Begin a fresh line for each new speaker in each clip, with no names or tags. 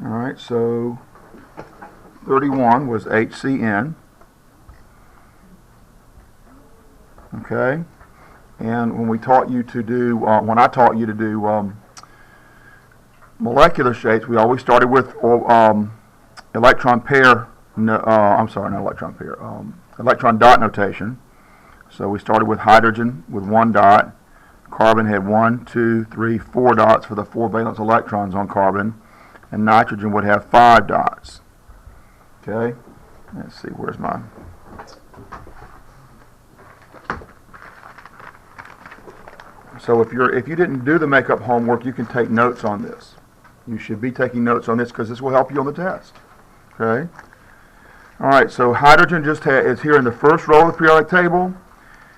All right, so 31 was HCN. Okay, and when we taught you to do, when I taught you to do molecular shapes, we always started with electron pair. No, I'm sorry, not electron pair. Electron dot notation. So we started with hydrogen with one dot. Carbon had 1, 2, 3, 4 dots for the 4 valence electrons on carbon, and nitrogen would have 5 dots. Okay, let's see, where's mine? So if you didn't do the makeup homework, you can take notes on this. You should be taking notes on this because this will help you on the test. Okay. All right. So hydrogen is here in the first row of the periodic table.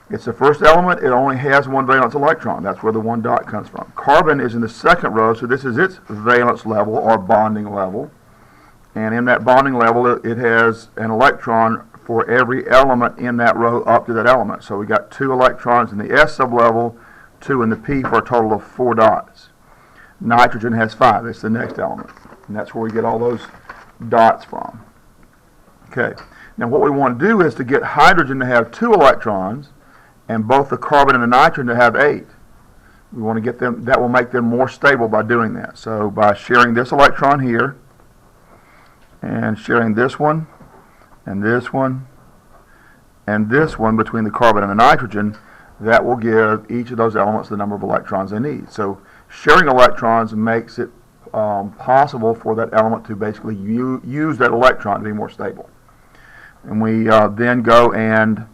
It's the first element. It only has 1 valence electron. That's where the 1 dot comes from. Carbon is in the second row, so this is its valence level or bonding level. And in that bonding level, it has an electron for every element in that row up to that element. So we got 2 electrons in the S sublevel, 2 in the P, for a total of 4 dots. Nitrogen has 5. It's the next element. And that's where we get all those dots from. Okay. Now what we want to do is to get hydrogen to have 2 electrons and both the carbon and the nitrogen to have 8. We want to get them, that will make them more stable by doing that. So by sharing this electron here and sharing this one and this one and this one between the carbon and the nitrogen, that will give each of those elements the number of electrons they need. So sharing electrons makes it possible for that element to basically use that electron to be more stable. And we then go and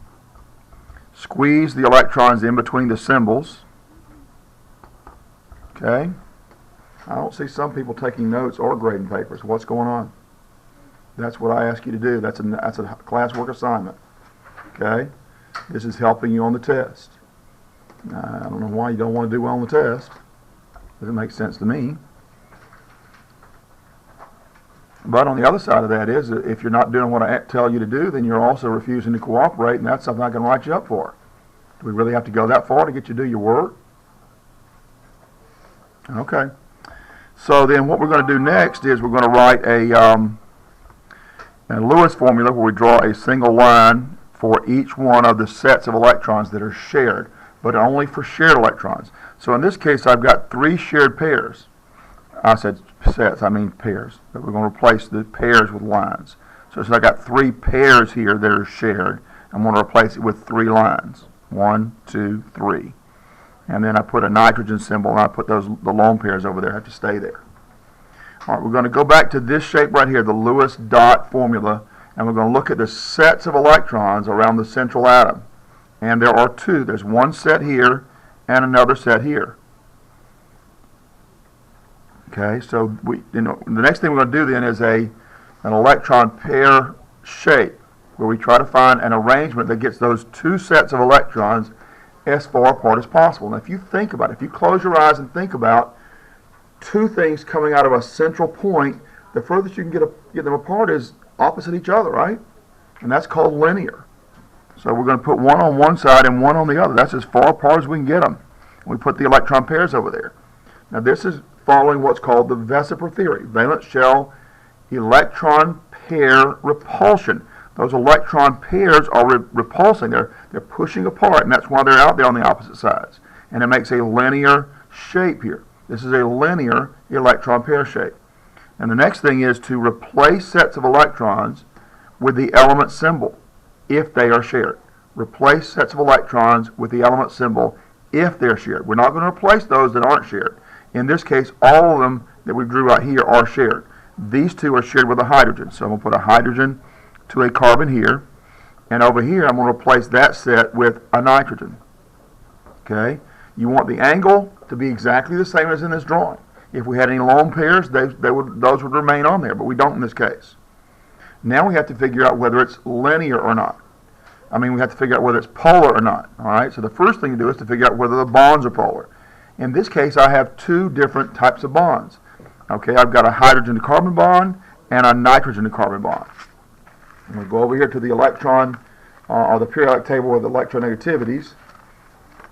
squeeze the electrons in between the symbols. Okay. I don't see some people taking notes or grading papers. What's going on? That's what I ask you to do. That's a classwork assignment. Okay. This is helping you on the test. I don't know why you don't want to do well on the test. Doesn't make sense to me. But on the other side of that is, if you're not doing what I tell you to do, then you're also refusing to cooperate, and that's something I can write you up for. Do we really have to go that far to get you to do your work? Okay. So then what we're going to do next is we're going to write a Lewis formula where we draw a single line for each one of the sets of electrons that are shared, but only for shared electrons. So in this case, I've got 3 shared pairs. I said sets, I mean pairs. But we're going to replace the pairs with lines. So I've got 3 pairs here that are shared. I'm going to replace it with 3 lines. 1, 2, 3. And then I put a nitrogen symbol, and I put the lone pairs over there. Have to stay there. All right, we're going to go back to this shape right here, the Lewis dot formula, and we're going to look at the sets of electrons around the central atom. And there are 2. There's one set here and another set here. Okay, so the next thing we're going to do then is an electron pair shape, where we try to find an arrangement that gets those 2 sets of electrons as far apart as possible. Now if you think about it, if you close your eyes and think about 2 things coming out of a central point, the furthest you can get them apart is opposite each other, right? And that's called linear. So we're going to put one on one side and one on the other. That's as far apart as we can get them. We put the electron pairs over there. Now this is following what's called the Vesiper theory, valence shell electron pair repulsion. Those electron pairs are repulsing. They're pushing apart, and that's why they're out there on the opposite sides. And it makes a linear shape here. This is a linear electron pair shape. And the next thing is to replace sets of electrons with the element symbol if they are shared. Replace sets of electrons with the element symbol if they're shared. We're not going to replace those that aren't shared. In this case, all of them that we drew out here are shared. These 2 are shared with a hydrogen. So I'm going to put a hydrogen to a carbon here. And over here, I'm going to replace that set with a nitrogen. Okay? You want the angle to be exactly the same as in this drawing. If we had any lone pairs, those would remain on there, but we don't in this case. Now we have to figure out whether it's linear or not. I mean, we have to figure out whether it's polar or not. All right? So the first thing to do is to figure out whether the bonds are polar. In this case, I have 2 different types of bonds. Okay, I've got a hydrogen to carbon bond and a nitrogen to carbon bond. I'm going to go over here to the electron, or the periodic table of the electronegativities,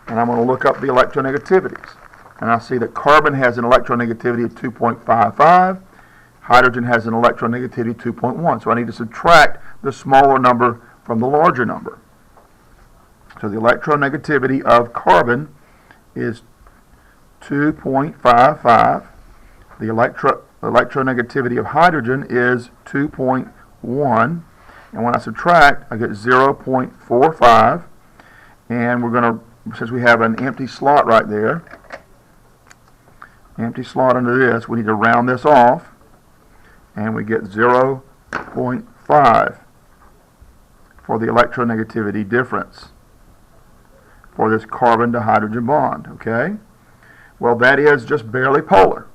and I'm going to look up the electronegativities. And I see that carbon has an electronegativity of 2.55, hydrogen has an electronegativity 2.1. So I need to subtract the smaller number from the larger number. So the electronegativity of carbon is 2.55. The electronegativity of hydrogen is 2.1. And when I subtract, I get 0.45. And we're going to, since we have an empty slot right there, empty slot under this, we need to round this off. And we get 0.5 for the electronegativity difference for this carbon to hydrogen bond, okay? Well, that is just barely polar,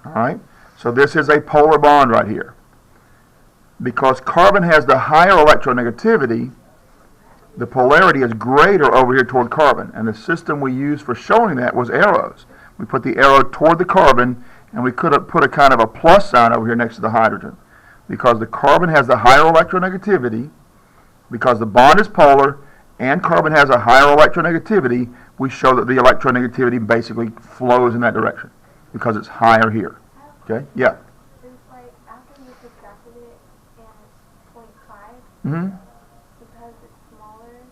all right? So this is a polar bond right here. Because carbon has the higher electronegativity, the polarity is greater over here toward carbon. And the system we used for showing that was arrows. We put the arrow toward the carbon, and we could have put a kind of a plus sign over here next to the hydrogen. Because the carbon has the higher electronegativity, because the bond is polar, and carbon has a higher electronegativity, we show that the electronegativity basically flows in that direction, because it's higher here. Okay? Yeah?
It's like after you subtracted it and it's 0.5, because it's smaller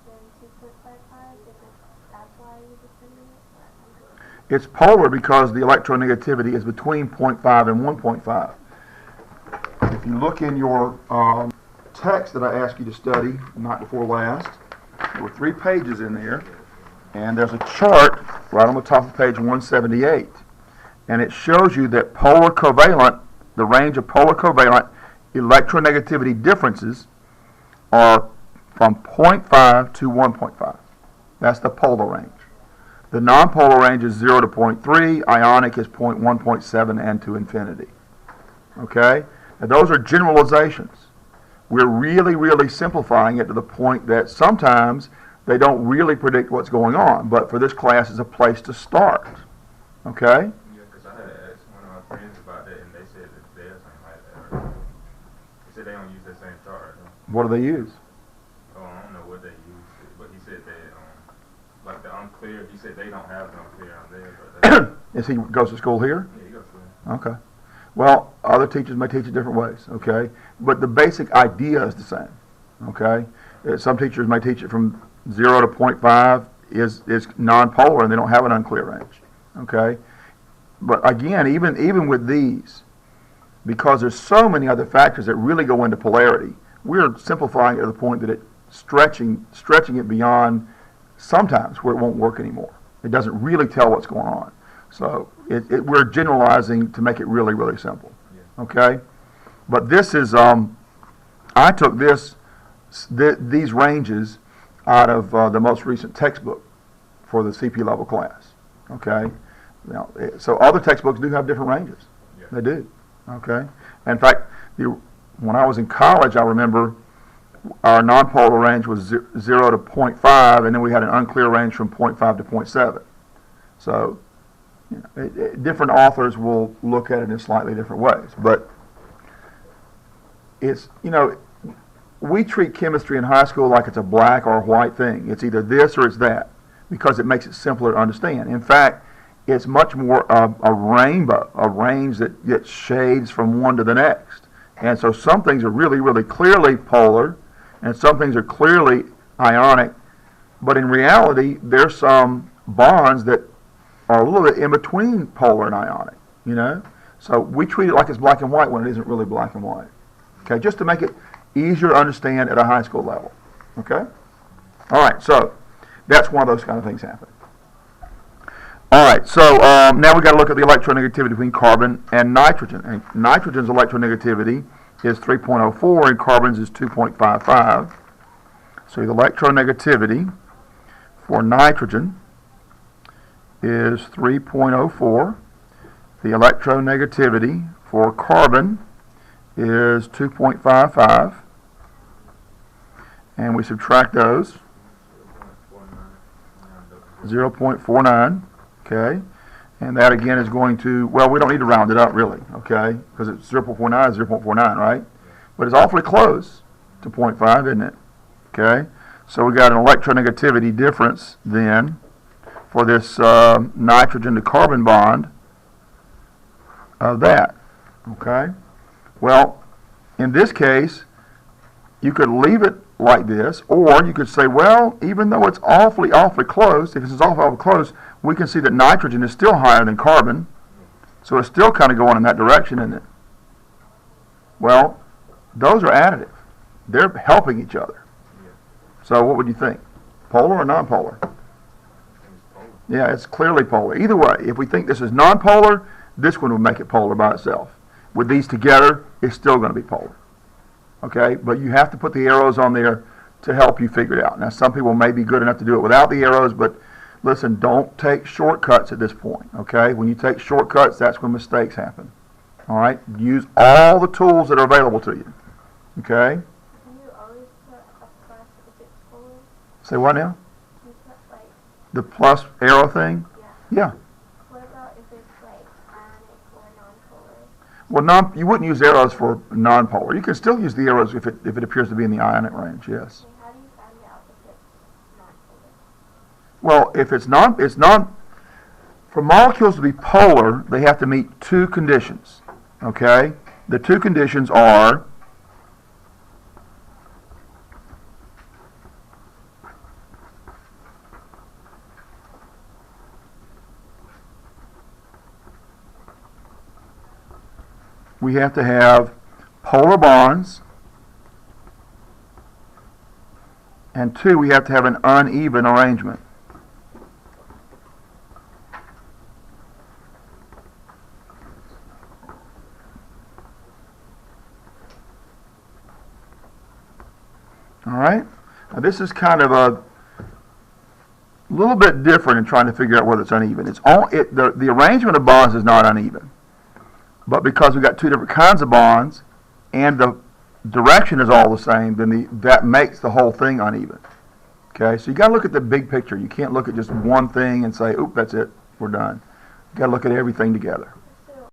than 2.55, that's why you distributed it?
It's polar because the electronegativity is between 0.5 and 1.5. If you look in your text that I asked you to study the night before last, there were 3 pages in there, and there's a chart right on the top of page 178, and it shows you that polar covalent, the range of polar covalent electronegativity differences are from 0.5 to 1.5. That's the polar range. The nonpolar range is 0 to 0.3, ionic is 0.1, 0.7, and to infinity. Okay? Now those are generalizations. We're really, really simplifying it to the point that sometimes they don't really predict what's going on, but for this class it's a place to start. Okay?
Yeah, because I had asked one of my friends about that, and they said that theirs ain't like that. Right? They said they don't use that same chart. Right?
What do they use?
Oh, I don't know what they use, but he said that, like the unclear, he said they don't have the unclear on there. But
Is he goes to school here?
Yeah, he goes to there.
Okay. Well, other teachers may teach it different ways, okay? But the basic idea is the same, okay? Some teachers may teach it from 0 to 0.5 is nonpolar and they don't have an unclear range, okay? But again, even with these, because there's so many other factors that really go into polarity, we're simplifying it to the point that it's stretching it beyond sometimes where it won't work anymore. It doesn't really tell what's going on. So we're generalizing to make it really, really simple. Yeah. Okay? But this is, I took these ranges out of the most recent textbook for the CP level class. Okay? Now, so other textbooks do have different ranges. Yeah. They do. Okay? In fact, when I was in college, I remember our nonpolar range was 0 to 0.5, and then we had an unclear range from 0.5 to 0.7. So, you know, different authors will look at it in slightly different ways. But it's, you know, we treat chemistry in high school like it's a black or white thing. It's either this or it's that, because it makes it simpler to understand. In fact, it's much more a rainbow, a range that gets shades from one to the next. And so some things are really, really clearly polar, and some things are clearly ionic. But in reality, there's some bonds that are a little bit in between polar and ionic, you know? So we treat it like it's black and white when it isn't really black and white. Okay, just to make it easier to understand at a high school level. Okay? All right, so that's one of those kind of things happening. All right, so now we've got to look at the electronegativity between carbon and nitrogen. And nitrogen's electronegativity is 3.04 and carbon's is 2.55. So the electronegativity for nitrogen is 3.04. The electronegativity for carbon is 2.55. And we subtract those. 0.49. Okay. And that again is going to, well, we don't need to round it up really, okay? Because it's 0.49 is 0.49, right? But it's awfully close to 0.5, isn't it? Okay. So we got an electronegativity difference then for this nitrogen to carbon bond of that, Okay? Well, in this case, you could leave it like this, or you could say, well, even though it's awfully close, if it's awfully close, we can see that nitrogen is still higher than carbon, so it's still kind of going in that direction, isn't it? Well, those are additive. They're helping each other. So what would you think? Polar or nonpolar? Yeah, it's clearly polar. Either way, if we think this is nonpolar, this one would make it polar by itself. With these together, it's still going to be polar. Okay, but you have to put the arrows on there to help you figure it out. Now, some people may be good enough to do it without the arrows, but listen, don't take shortcuts at this point. Okay, when you take shortcuts, that's when mistakes happen. All right, use all the tools that are available to you. Okay.
Can you always put a plus if it's polar?
Say what now?
Can you put like,
The plus arrow thing?
yeah.
Yeah.
What about if it's like ionic or non-polar?
Well, you wouldn't use arrows for nonpolar. You can still use the arrows if it appears to be in the ionic range. Yes.
Okay, how do you find out if it's non-polar?
Well, if it's non. For molecules to be polar, they have to meet two conditions. Okay. The two conditions are we have to have polar bonds, and two, we have to have an uneven arrangement. All right? Now this is kind of a little bit different in trying to figure out whether it's uneven. The arrangement of bonds is not uneven. But because we've got two different kinds of bonds and the direction is all the same, then that makes the whole thing uneven. Okay, so you got to look at the big picture. You can't look at just one thing and say, oop, that's it, we're done. You got to look at everything together.